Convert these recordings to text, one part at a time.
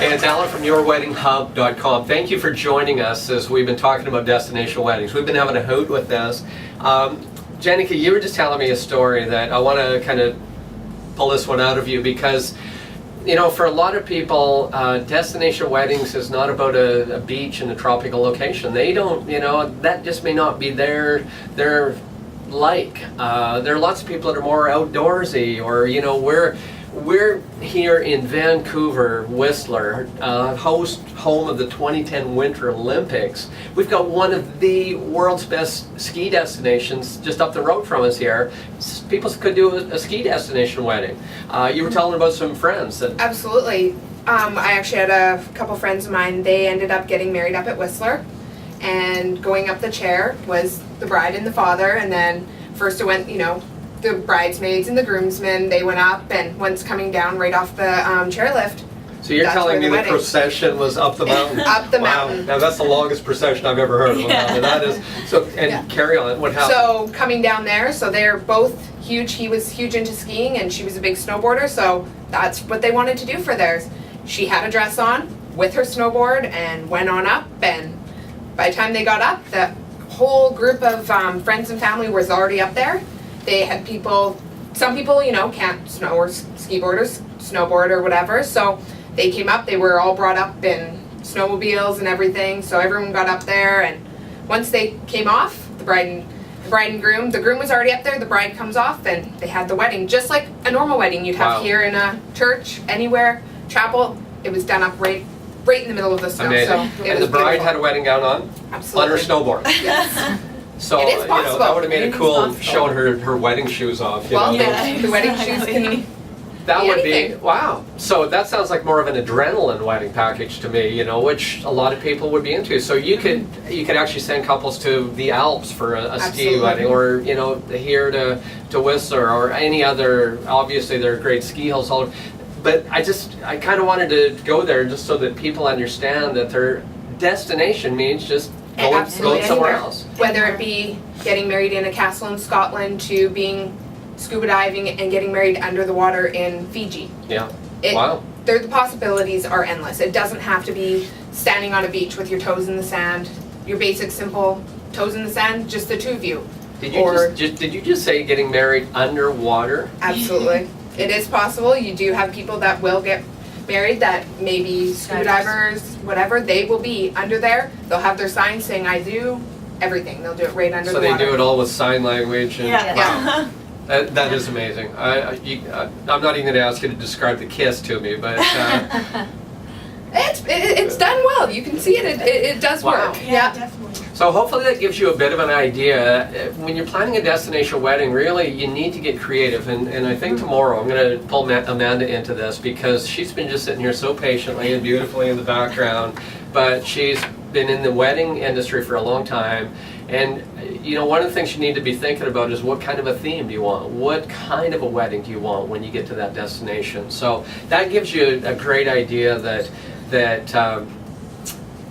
Hey, it's Alan from YourWeddingHub.com. Thank you for joining us as we've been talking about destination weddings. We've been having a hoot with this. Jenica, you were just telling me a story that I want to kind of pull this one out of you because, you know, for a lot of people, destination weddings is not about a beach in a tropical location. They don't, you know, that just may not be their like. There are lots of people that are more outdoorsy, or, you know, we're here in Vancouver, Whistler, home of the 2010 Winter Olympics. We've got one of the world's best ski destinations just up the road from us here. People could do a ski destination wedding. You were telling about some friends that... Absolutely. I actually had a couple friends of mine. They ended up getting married up at Whistler, and going up the chair was the bride and the father, and then first it went, you know, the bridesmaids and the groomsmen. They went up, and once coming down right off the chairlift. So you're telling me the procession was up the mountain? Up the mountain. Now that's the longest procession I've ever heard of. Yeah. That is so. And carry on. What happened? So coming down there, so they're both huge. He was huge into skiing, and she was a big snowboarder. So that's what they wanted to do for theirs. She had a dress on with her snowboard and went on up. And by the time they got up, the whole group of friends and family was already up there. They had people, some people, you know, can't snow or skiboarders, snowboard or whatever, so they came up. They were all brought up in snowmobiles and everything, so everyone got up there, and once they came off, the bride and groom, the groom was already up there, the bride comes off, and they had the wedding, just like a normal wedding you'd have here in a church, anywhere, chapel. It was done up right in the middle of the snow. Amazing. So it and was the bride beautiful. had a wedding gown on? Absolutely. On her snowboard? Yes. So, It is you know, possible. that would have made it cool possible. showing her wedding shoes off. You Well, know? the wedding shoes can... That would be, anything. wow. So that sounds like more of an adrenaline wedding package to me, you know, which a lot of people would be into. So you could actually send couples to the Alps for a ski Absolutely. wedding, or, you know, here to Whistler, or any other, obviously there are great ski hills all over. But I kind of wanted to go there just so that people understand that their destination means just going somewhere else. Whether it be getting married in a castle in Scotland, to being scuba diving and getting married under the water in Fiji. Yeah. It, Wow. The possibilities are endless. It doesn't have to be standing on a beach with your toes in the sand, your basic simple toes in the sand, just the two of you. Did you just say getting married underwater? Absolutely. It is possible. You do have people that will get married that maybe scuba divers, whatever. They will be under there. They'll have their sign saying, I do everything. They'll do it right under So the water. they do it all with sign language. And, Yeah. Wow. That is amazing. I'm not even going to ask you to describe the kiss to me, but It's done well. You can see it. It does Wow. work. Yeah, definitely. so hopefully that gives you a bit of an idea. When you're planning a destination wedding, really you need to get creative. And I think tomorrow I'm going to pull Amanda into this, because she's been just sitting here so patiently and beautifully in the background, but she's been in the wedding industry for a long time. And you know, one of the things you need to be thinking about is what kind of a theme do you want? What kind of a wedding do you want when you get to that destination? So that gives you a great idea that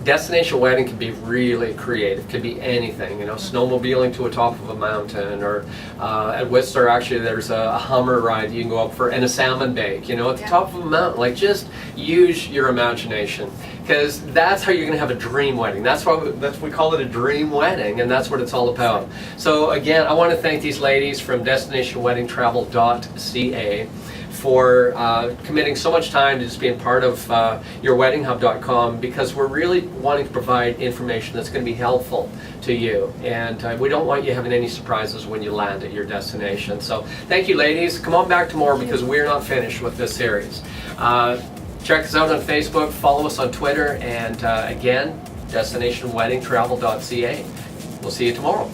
destination wedding can be really creative. Could be anything, you know, snowmobiling to a top of a mountain, or at Whistler actually there's a Hummer ride you can go up for, and a salmon bake, you know, at the top of a mountain. Like, just use your imagination, because that's how you're going to have a dream wedding. That's why we call it a dream wedding, and that's what it's all about. So again, I want to thank these ladies from DestinationWeddingTravel.ca for committing so much time to just being part of YourWeddingHub.com, because we're really wanting to provide information that's going to be helpful to you, and we don't want you having any surprises when you land at your destination. So thank you, ladies. Come on back tomorrow, because we're not finished with this series. Check us out on Facebook, follow us on Twitter, and again, DestinationWeddingTravel.ca. We'll see you tomorrow.